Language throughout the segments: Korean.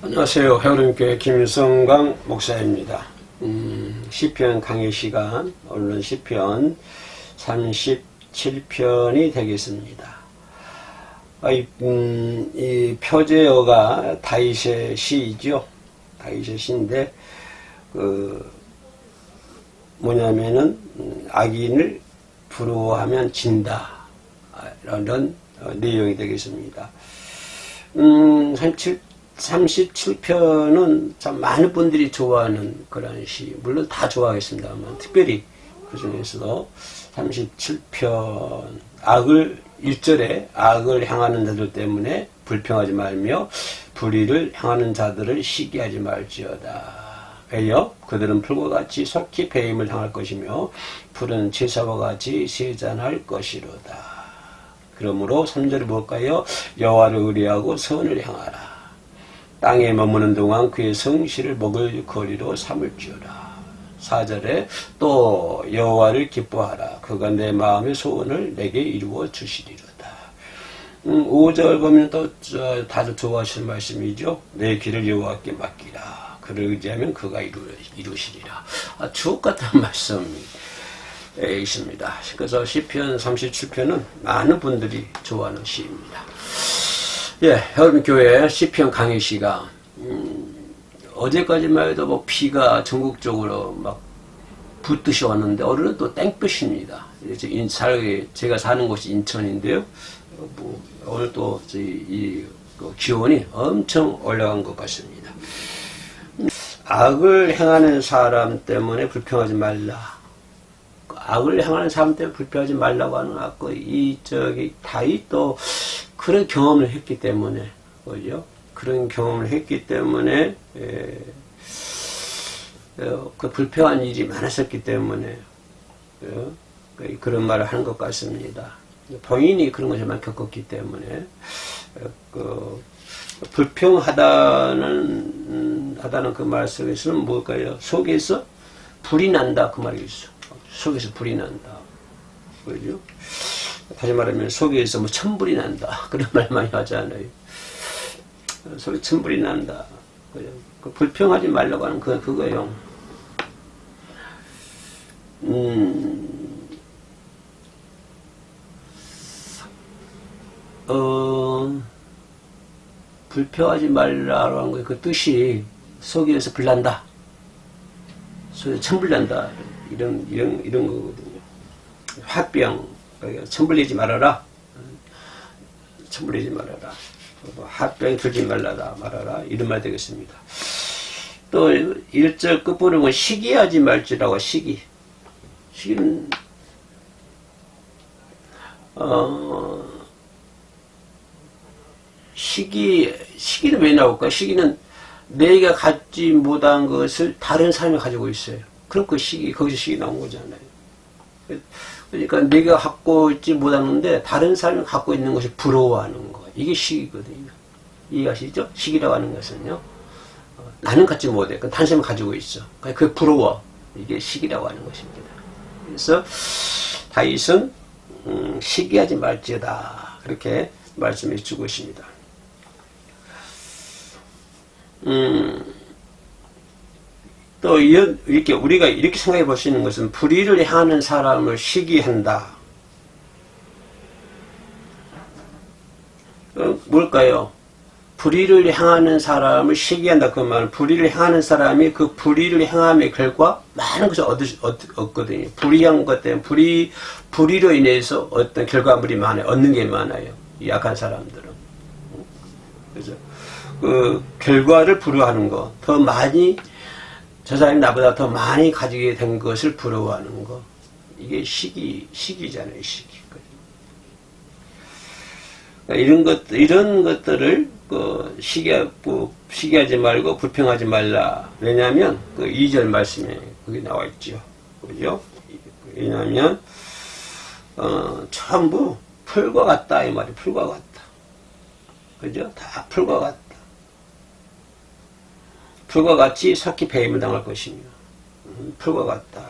안녕하세요. 헤어림교회 김성광 목사입니다. 시편 강의 시간, 오늘은 시편 37편이 되겠습니다. 이 표제어가 다윗의 시이죠. 다윗의 시인데, 뭐냐면은, 악인을 부러워하면 진다. 라는 내용이 되겠습니다. 37편은 참 많은 분들이 좋아하는 그런 시, 물론 다 좋아하겠습니다만, 특별히 그 중에서도 37편, 1절에 악을 향하는 자들 때문에 불평하지 말며, 불의를 향하는 자들을 시기하지 말지어다. 왜요? 그들은 풀과 같이 속히 배임을 당할 것이며, 푸른 제사와 같이 세잔할 것이로다. 그러므로 3절이 뭘까요? 여호와를 의뢰하고 선을 향하라. 땅에 머무는 동안 그의 성실을 먹을 거리로 삼을지어다. 4절에 또 여호와를 기뻐하라. 그가 내 마음의 소원을 내게 이루어 주시리로다. 5절 보면 또 다들 좋아하시는 말씀이죠. 내 길을 여호와께 맡기라. 그를 의지하면 그가 이루시리라. 주옥 같은 말씀이 있습니다. 그래서 시편 37편은 많은 분들이 좋아하는 시입니다. 예, 헤어림교회 시편 강의 시간. 어제까지만 해도 뭐 비가 전국적으로 막 붓듯이 왔는데, 오늘은 또 땡볕입니다. 제가 사는 곳이 인천인데요. 오늘 또 기온이 엄청 올라간 것 같습니다. 악을 행하는 사람 때문에 불평하지 말라. 악을 행하는 사람 때문에 불평하지 말라고 하는 다윗도 그런 경험을 했기 때문에, 그죠? 그런 경험을 했기 때문에, 그 불평한 일이 많았었기 때문에, 그런 말을 하는 것 같습니다. 본인이 그런 것을 많이 겪었기 때문에, 불평하다는 그 말 속에서는 뭘까요? 속에서 불이 난다. 그 말이 있어. 속에서 불이 난다. 그죠? 다시 말하면 속에서 뭐 천불이 난다. 그런 말 많이 하잖아요. 속에 천불이 난다. 그죠? 불평하지 말라고 하는 그거예요. 불평하지 말라고 하는 거예요. 그 뜻이 속에서 불난다. 속에서 천불 난다. 이런 거거든요. 화병, 천불내지 말아라. 천불내지 말아라. 화병 들지 말아라. 이런 말 되겠습니다. 또 1절 끝부분은 시기하지 말지라고. 시기는 시기는 왜 나올까? 시기는 내가 갖지 못한 것을 다른 사람이 가지고 있어요. 그럼 거기서 시기 나온 거잖아요. 그러니까 내가 갖고 있지 못하는데 다른 사람이 갖고 있는 것을 부러워하는 거. 이게 시기거든요. 이해하시죠? 시기라고 하는 것은요. 나는 갖지 못해. 다른 사람이 가지고 있어. 그게 부러워. 이게 시기라고 하는 것입니다. 그래서 다윗은 시기하지 말지어다. 그렇게 말씀해 주고 있습니다. 또 이렇게 우리가 이렇게 생각해 볼 수 있는 것은, 불의를 향하는 사람을 시기한다. 뭘까요? 불의를 향하는 사람을 시기한다. 그 말은 불의를 향하는 사람이 그 불의를 행함의 결과 많은 것을 얻거든요. 불의한 것 때문에 불의로 인해서 어떤 결과물이 많아요. 얻는 게 많아요. 이 약한 사람들은. 그래서 그 결과를 부러워하는 거, 더 많이 저 사람이 나보다 더 많이 가지게 된 것을 부러워하는 거. 이게 시기잖아요, 시기. 그러니까 이런 것들을, 시기하지 말고 불평하지 말라. 왜냐하면, 2절 말씀에 그게 나와 있죠. 그죠? 왜냐하면, 전부 풀과 같다. 이 말이 풀과 같다. 그죠? 다 풀과 같다. 풀과 같이 속히 배임을 당할 것이며, 풀과 같다.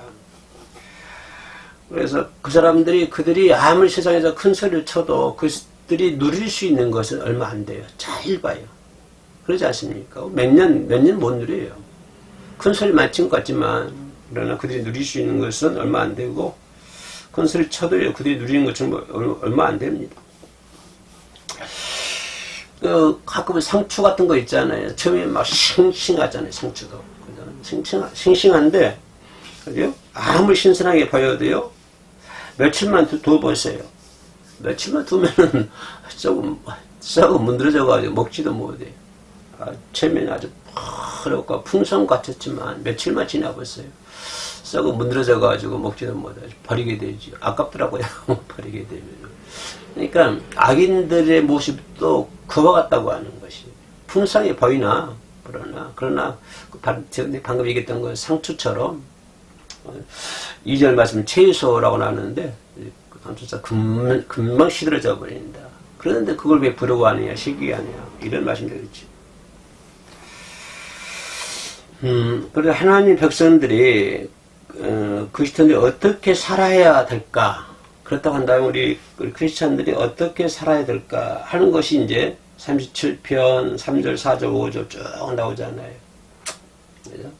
그래서 그들이 아무리 세상에서 큰 소리를 쳐도 그들이 누릴 수 있는 것은 얼마 안 돼요. 잘 봐요. 그러지 않습니까? 몇 년 못 누려요. 큰 소리 많이 친 것 같지만, 그러나 그들이 누릴 수 있는 것은 얼마 안 되고, 큰 소리 쳐도요, 그들이 누리는 것처럼 얼마 안 됩니다. 가끔 상추 같은 거 있잖아요. 처음에 막 싱싱하잖아요, 상추도. 싱싱한데, 그죠? 아무리 신선하게 보여도요, 며칠만 두어보세요. 며칠만 두면은 조금 썩어 문드러져가지고 먹지도 못해요. 처음에는 아주 퍼렇고 풍선 같았지만 며칠만 지나봤어요. 썩어 문드러져가지고 먹지도 못해요. 버리게 되죠. 아깝더라고요. 버리게 되면. 그러니까 악인들의 모습도 그와 같다고 하는 것이. 풍성해 보이나, 그러나 방금 얘기했던 건 상추처럼 2절 말씀 채소라고 나오는데 상추가 금방 시들어져 버린다. 그런데 그걸 왜 부러워하느냐, 시기하느냐, 이런 말씀드렸죠. 그래서 하나님 백성들이 그리스도인들이 어떻게 살아야 될까? 그렇다고 한다면 우리 크리스찬들이 어떻게 살아야 될까 하는 것이 이제 37편 3절, 4절, 5절 쭉 나오잖아요. 그죠?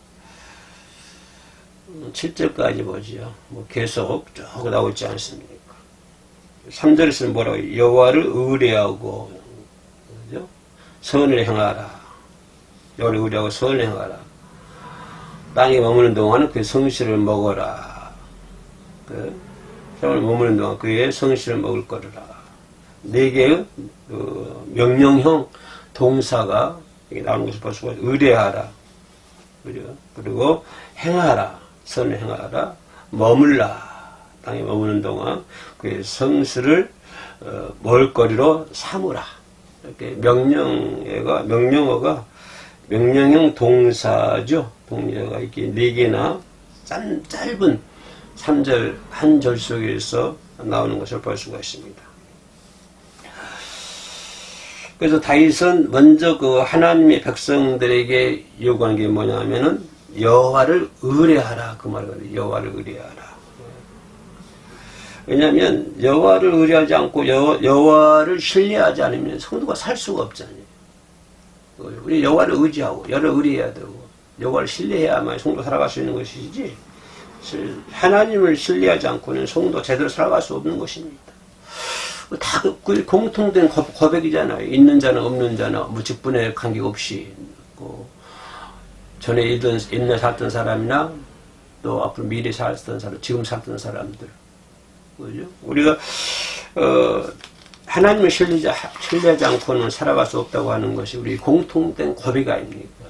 7절까지 보죠. 뭐 계속 쭉 나오고 있지 않습니까? 3절에서는 뭐라고? 여호와를 의뢰하고, 그죠? 선을 행하라. 여호와를 의뢰하고 선을 행하라. 땅에 머무는 동안은 그의 성실을 먹어라. 땅에 머무는 동안 그의 성실을 먹을 거라. 네 개의 명령형 동사가 나오는 것을 볼 수가 있어요. 의뢰하라. 그죠? 그리고 행하라. 선을 행하라. 머물라. 땅에 머무는 동안 그의 성실을 먹을거리로 삼으라. 이렇게 명령어가 명령형 동사죠. 동사가 이렇게 네 개나 짧은 3절 한 절 속에서 나오는 것을 볼 수가 있습니다. 그래서 다윗은 먼저 그 하나님의 백성들에게 요구하는 게 뭐냐면은 여호와를 의뢰하라. 그 말을 여호와를 의뢰하라. 왜냐하면 여호와를 의뢰하지 않고 여호와를 신뢰하지 않으면 성도가 살 수가 없잖아요. 우리 여호와를 의지하고 여호와를 의뢰해야 되고 여호와를 신뢰해야만 성도 살아갈 수 있는 것이지 하나님을 신뢰하지 않고는 성도 제대로 살아갈 수 없는 것입니다. 다 그 공통된 고백이잖아요. 있는 자나 없는 자나 뭐 직분에 관계없이 전에 옛날 살던 사람이나 또 앞으로 미래 살던 사람, 지금 살던 사람들, 그죠? 우리가 하나님을 신뢰하지 않고는 살아갈 수 없다고 하는 것이 우리 공통된 고백 아닙니까?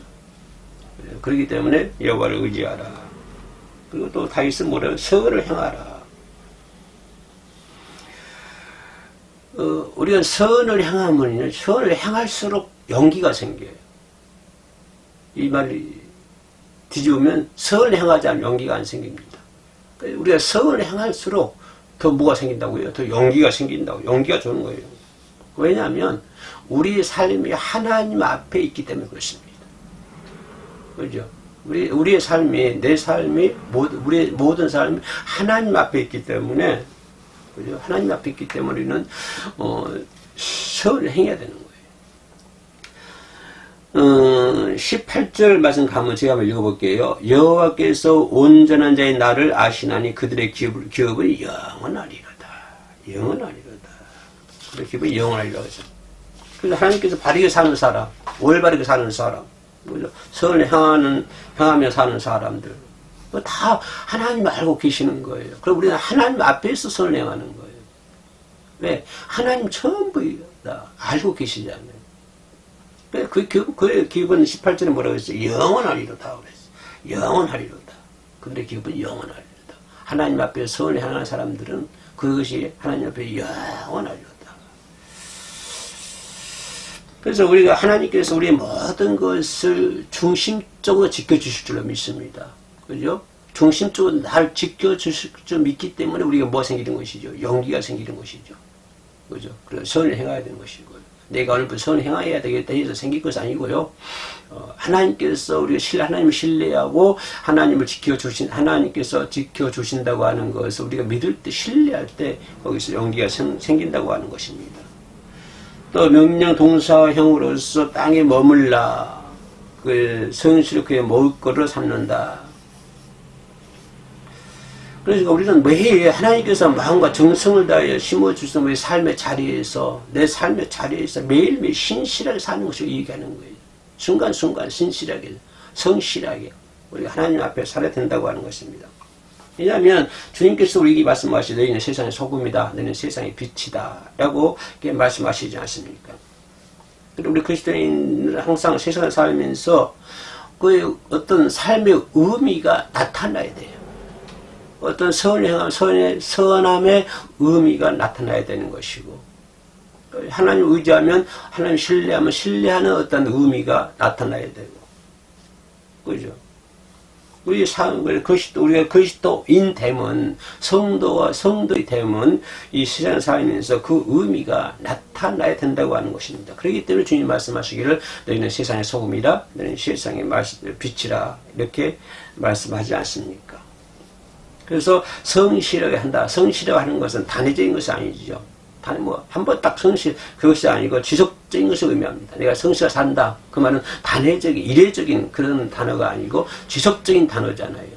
그렇기 때문에 여호와를 의지하라. 그리고 또 다윗은 뭐래요? 선을 행하라. 우리가 선을 행하면 선을 행할수록 용기가 생겨요. 이 말이 뒤집으면 선을 행하지 않으면 용기가 안 생깁니다. 우리가 선을 행할수록 더 뭐가 생긴다고요? 더 용기가 생긴다고. 용기가 좋은 거예요. 왜냐하면 우리의 삶이 하나님 앞에 있기 때문에 그렇습니다. 그죠? 우리의 삶이, 내 삶이, 우리의 모든 삶이 하나님 앞에 있기 때문에, 그죠? 하나님 앞에 있기 때문에 우리는, 선을 행해야 되는 거예요. 18절 말씀 가면 제가 한번 읽어볼게요. 여호와께서 온전한 자의 나를 아시나니 그들의 기업은 영원하리로다. 영원하리로다. 그들의 기업은 영원하리로다. 그래서 하나님께서 바르게 사는 사람, 올바르게 사는 사람, 선을 행하며 사는 사람들, 다 하나님 알고 계시는 거예요. 그럼 우리는 하나님 앞에서 선을 행하는 거예요. 왜? 하나님 전부 다 알고 계시잖아요. 그 기업은 18절에 뭐라고 했어요? 영원하리로다. 그랬어요. 영원하리로다. 그들의 기업은 영원하리로다. 하나님 앞에 선을 행하는 사람들은 그것이 하나님 앞에 영원하리로다. 그래서 우리가 하나님께서 우리의 모든 것을 중심적으로 지켜주실 줄로 믿습니다. 그죠? 중심적으로 날 지켜주실 줄 믿기 때문에 우리가 뭐가 생기는 것이죠? 용기가 생기는 것이죠. 그죠? 그래서 선을 행해야 되는 것이고요. 내가 오늘부터 선을 행해야 되겠다 해서 생긴 것이 아니고요. 하나님께서 우리가 하나님을 신뢰하고 하나님께서 지켜주신다고 하는 것을 우리가 믿을 때, 신뢰할 때 거기서 용기가 생긴다고 하는 것입니다. 또 명령 동사형으로서 땅에 머물라. 그 성실을 그의 먹을 거를 삼는다. 그러니까 우리는 매일 하나님께서 마음과 정성을 다하여 심어주신 우리 삶의 자리에서, 내 삶의 자리에서 매일매일 신실하게 사는 것을 얘기하는 거예요. 순간순간 신실하게, 성실하게 우리가 하나님 앞에 살아야 된다고 하는 것입니다. 왜냐하면 주님께서 우리에게 말씀하시되 너희는 세상의 소금이다, 너희는 세상의 빛이다 라고 말씀하시지 않습니까? 우리 그리스도인은 항상 세상을 살면서 그 어떤 삶의 의미가 나타나야 돼요. 어떤 선함의 의미가 나타나야 되는 것이고, 하나님 의지하면, 하나님 신뢰하면 신뢰하는 어떤 의미가 나타나야 되고, 그죠? 우리가 그리스도인 되면, 성도와 성도의 되면, 이 세상을 살면서 그 의미가 나타나야 된다고 하는 것입니다. 그렇기 때문에 주님 말씀하시기를, 너희는 세상의 소금이라, 너희는 세상의 빛이라, 이렇게 말씀하지 않습니까? 그래서 성실하게 한다. 성실하게 하는 것은 단회적인 것이 아니죠. 한 번 딱 성실, 그것이 아니고 지속적인 것을 의미합니다. 내가 성실하게 산다. 그 말은 단회적인, 이례적인 그런 단어가 아니고 지속적인 단어잖아요.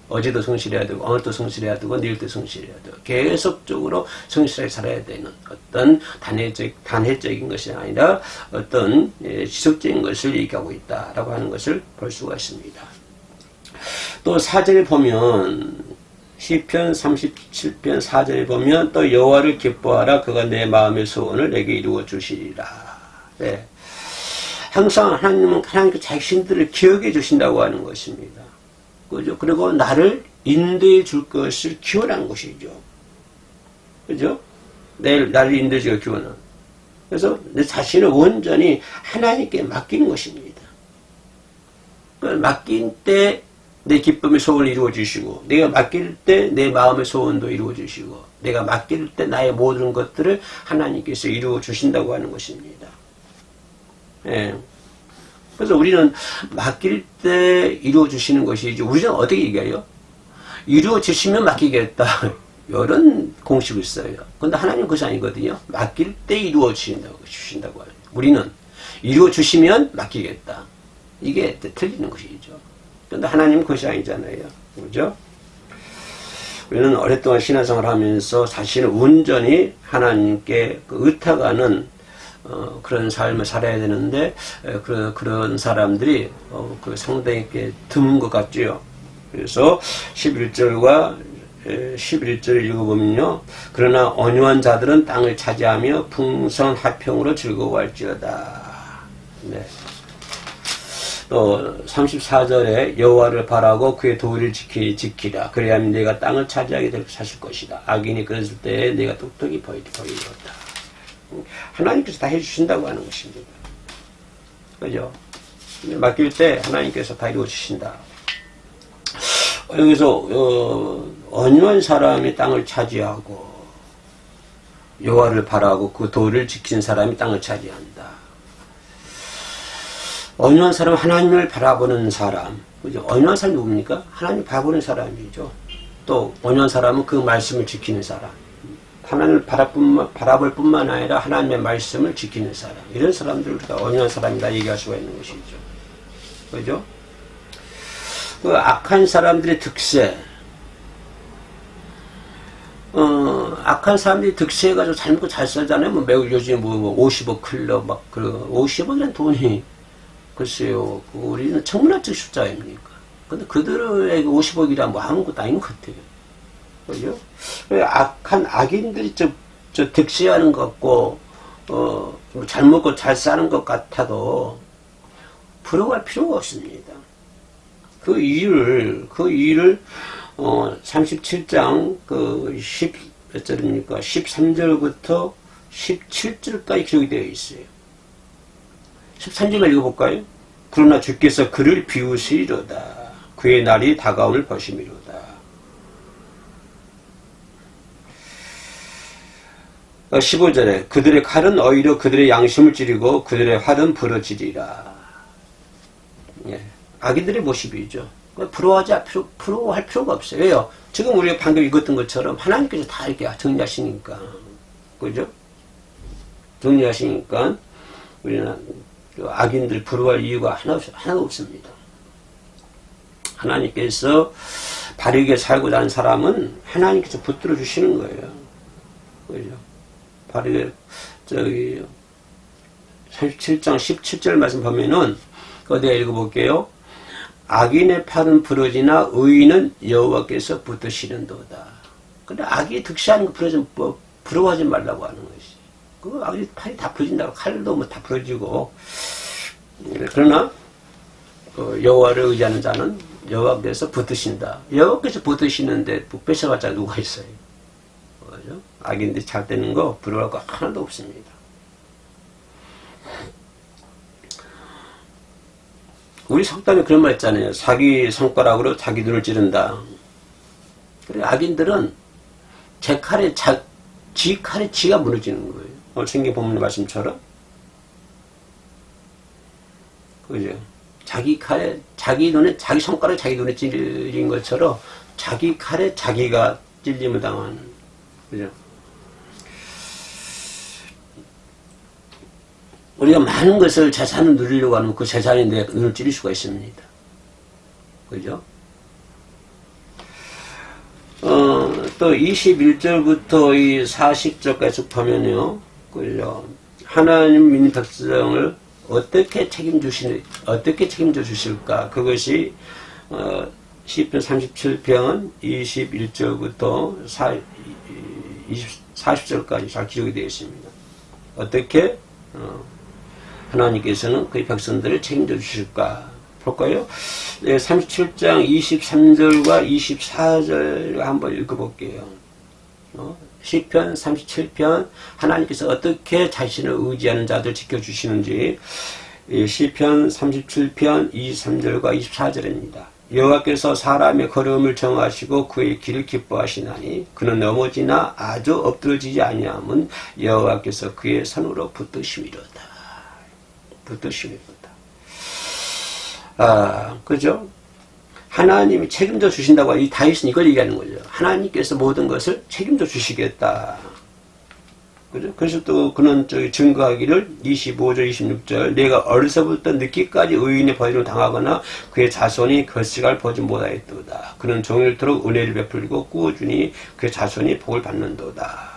어제도 성실해야 되고, 오늘도 성실해야 되고, 내일도 성실해야 되고, 계속적으로 성실하게 살아야 되는 어떤 단회적인 것이 아니라 어떤 지속적인 것을 얘기하고 있다라고 하는 것을 볼 수가 있습니다. 또 4절에 보면, 시편 37편 4절에 보면 또 여호와를 기뻐하라 그가 내 마음의 소원을 내게 이루어 주시리라. 네. 항상 하나님은 하나님께 자신들을 기억해 주신다고 하는 것입니다. 그죠? 그리고 나를 인도해 줄 것을 기원한 것이죠. 그죠? 나를 인도해 줄 기원한. 그래서 내 자신을 온전히 하나님께 맡기는 것입니다. 맡긴 때 내 기쁨의 소원을 이루어 주시고, 내가 맡길 때 내 마음의 소원도 이루어 주시고, 내가 맡길 때 나의 모든 것들을 하나님께서 이루어 주신다고 하는 것입니다. 예. 그래서 우리는 맡길 때 이루어 주시는 것이죠. 우리는 어떻게 얘기해요? 이루어 주시면 맡기겠다. 이런 공식을 써요. 그런데 하나님은 그것이 아니거든요. 맡길 때 이루어 주신다고 해요. 우리는 이루어 주시면 맡기겠다. 이게 틀리는 것이죠. 그런데 하나님은 그것이 아니잖아요. 그죠? 우리는 오랫동안 신앙생활을 하면서 자신을 온전히 하나님께 의탁하는 그런 삶을 살아야 되는데 그런 사람들이 상당히 드문 것 같죠. 그래서 11절과 11절을 읽어보면요. 그러나 온유한 자들은 땅을 차지하며 풍성한 화평으로 즐거워할지어다. 네. 또 34절에 여호와를 바라고 그의 도를 지키라. 그래야만 내가 땅을 차지하게 될 것이다. 악인이 그랬을 때 내가 똑똑히 보이리로다. 하나님께서 다 해주신다고 하는 것입니다. 그죠? 맡길 때 하나님께서 다 이루어주신다. 여기서 온유한 사람이 땅을 차지하고 여호와를 바라고 그 도를 지킨 사람이 땅을 차지한다. 온유한 사람은 하나님을 바라보는 사람. 그죠? 온유한 사람이 누굽니까? 하나님을 바라보는 사람이죠. 또 온유한 사람은 그 말씀을 지키는 사람. 하나님을 바라볼 뿐만 아니라 하나님의 말씀을 지키는 사람. 이런 사람들을 우리가 온유한 사람이다 얘기할 수가 있는 것이죠. 그죠? 그 악한 사람들의 득세. 악한 사람들이 득세해가지고 잘 먹고 잘 살잖아요. 매우 요즘에 50억 클럽, 50억이라는 돈이 글쎄요, 우리는 천문학적 숫자입니까? 근데 그들에게 50억이라 아무것도 아닌 것 같아요. 그죠? 악인들이 득세하는 것 같고, 잘 먹고 잘 사는 것 같아도, 부러워할 필요가 없습니다. 그 이유를, 37장, 몇 절입니까? 13절부터 17절까지 기록이 되어 있어요. 13절만 읽어볼까요? 그러나 주께서 그를 비우시리로다. 그의 날이 다가옴을 보심이로다. 15절에 그들의 칼은 오히려 그들의 양심을 찌르고 그들의 활은 부러지리라. 예, 악인들의 모습이죠. 부러워할 필요가 없어요. 왜요? 지금 우리가 방금 읽었던 것처럼 하나님께서 다 이렇게 정리하시니까. 그죠? 정리하시니까 우리는 악인들 부러워할 이유가 하나도 없습니다. 하나님께서 바르게 살고자 하는 사람은 하나님께서 붙들어 주시는 거예요. 그죠? 바르게, 37장 17절 말씀 보면은, 어디에 읽어볼게요. 악인의 팔은 부러지나 의인은 여호와께서 붙드시는도다. 근데 악이 득시하는 거 부러워하지 말라고 하는 것이. 그 악이 팔이 다 부러진다고 칼도 뭐 다 부러지고. 그러나, 여호와를 의지하는 자는 여호와께서 붙드신다. 여호와께서 붙드시는데 뺏어봤자 누가 있어요? 그죠? 악인들이 잘 되는 거 부러워할 거 하나도 없습니다. 우리 속담에 그런 말 있잖아요. 자기 손가락으로 자기 눈을 찌른다. 그래, 악인들은 지 칼에 지가 무너지는 거예요. 오늘 성경 본문의 말씀처럼. 그죠? 자기 칼에, 자기 손가락에 자기 눈에 찔린 것처럼 자기 칼에 자기가 찔림을 당하는. 그죠? 우리가 많은 것을 재산을 누리려고 하면 그 재산이 내 눈을 찌를 수가 있습니다. 그죠? 또 21절부터 이 40절까지 보면요. 그죠? 하나님 믿는 백성을 어떻게 책임져 주실까? 그것이, 시편 37편 21절부터 40절까지 잘 기록이 되어 있습니다. 어떻게, 하나님께서는 그의 백성들을 책임져 주실까? 볼까요? 네, 37장 23절과 24절 한번 읽어볼게요. 시편 37편 하나님께서 어떻게 자신을 의지하는 자들 지켜주시는지 시편 37편 23절과 24절입니다. 여호와께서 사람의 걸음을 정하시고 그의 길을 기뻐하시나니 그는 넘어지나 아주 엎드러지지 아니함은 여호와께서 그의 손으로 붙드심이로다. 그죠? 하나님이 책임져 주신다고 이 다윗은 이걸 얘기하는 거죠. 하나님께서 모든 것을 책임져 주시겠다. 그죠? 그래서 또 그는 증거하기를 25절 26절 내가 어려서부터 늦기까지 의인의 버림을 당하거나 그의 자손이 결식을 보지 못하였도다. 그는 종일토록 은혜를 베풀고 꾸어주니 그의 자손이 복을 받는도다.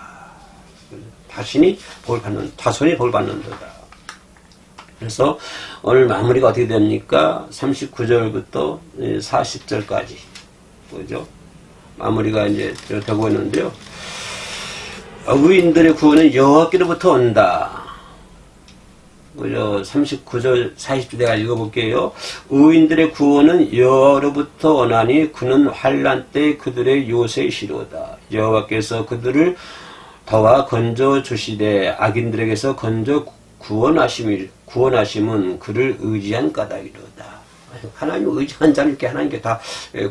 자손이 복을 받는도다. 그래서 오늘 마무리가 어떻게 됩니까? 39절부터 40절까지. 그죠? 마무리가 이제 되고 있는데요. 의인들의 구원은 여호와께로부터 온다. 그죠? 39절 40절 내가 읽어볼게요. 의인들의 구원은 여호와로부터 오나니 그는 환난 때 그들의 요새시로다. 여호와께서 그들을 더와 건져 주시되 악인들에게서 건져 구원하심은 그를 의지한 까닭이로다. 하나님을 의지한 자를 이렇게 하나님께 다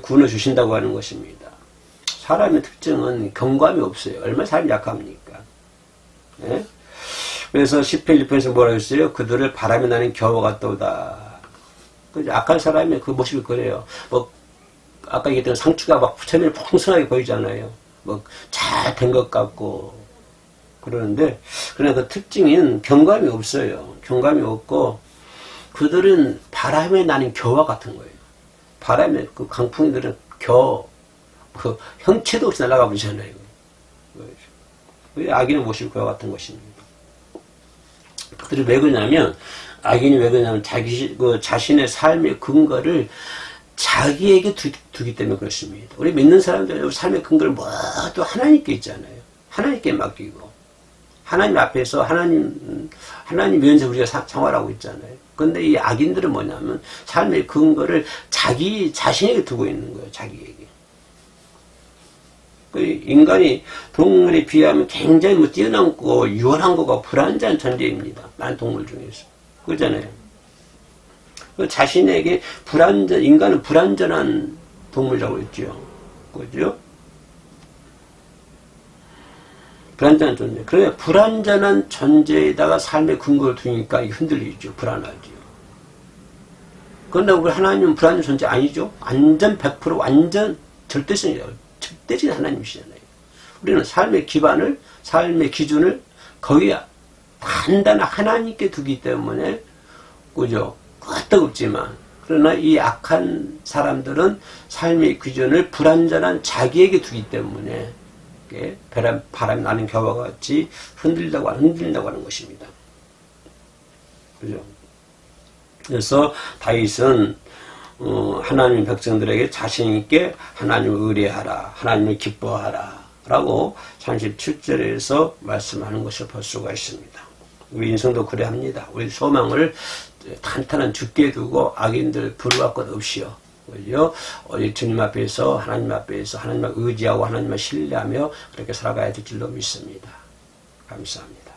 구원해 주신다고 하는 것입니다. 사람의 특징은 경감이 없어요. 얼마나 사람이 약합니까? 네? 그래서 10편 1편에서 뭐라고 했어요? 그들을 바람에 나는 겨와 같도다. 악한 사람의 그 모습이 그래요. 아까 얘기했던 상추가 처음에는 풍성하게 보이잖아요. 잘 된 것 같고. 그러는데, 그러나 그 특징인 경감이 없어요. 경감이 없고, 그들은 바람에 나는 겨와 같은 거예요. 바람에, 그 강풍이들은 그 형체도 없이 날아가 버리잖아요. 악인의 모습이 그와 같은 것입니다. 그들이 왜 그러냐면, 악인이 왜 그러냐면, 자신의 삶의 근거를 자기에게 두기 때문에 그렇습니다. 우리 믿는 사람들 삶의 근거를 모두 하나님께 있잖아요. 하나님께 맡기고. 하나님 앞에서 하나님 면에서 우리가 생활하고 있잖아요. 근데 이 악인들은 뭐냐면 삶의 근거를 자신에게 두고 있는 거예요. 자기에게. 인간이 동물에 비하면 굉장히 뛰어난 거고 유한한 거고 불완전한 존재입니다. 많은 동물 중에서. 그러잖아요. 자신에게 인간은 불완전한 동물이라고 했죠. 그죠? 불완전한 존재. 그래, 불완전한 존재에다가 삶의 근거를 두니까 흔들리죠. 불안하죠. 그런데 우리 하나님은 불완전 존재 아니죠? 완전 100% 완전 절대성이에요. 절대적인 하나님이시잖아요. 우리는 삶의 기반을, 삶의 기준을 거기에 단단한 하나님께 두기 때문에, 그죠? 끄떡없지만, 그러나 이 악한 사람들은 삶의 기준을 불완전한 자기에게 두기 때문에 바람 나는 겨와 같이 흔들린다고 하는 것입니다. 그죠? 그래서 다윗은 하나님 백성들에게 자신 있게 하나님을 의뢰하라, 하나님을 기뻐하라 라고 37절에서 말씀하는 것을 볼 수가 있습니다. 우리 인생도 그래 합니다. 우리 소망을 탄탄한 주께 두고 악인들 부러울 것 없이요. 그죠? 우리 주님 앞에서 하나님을 의지하고 하나님을 신뢰하며 그렇게 살아가야 될 줄로 믿습니다. 감사합니다.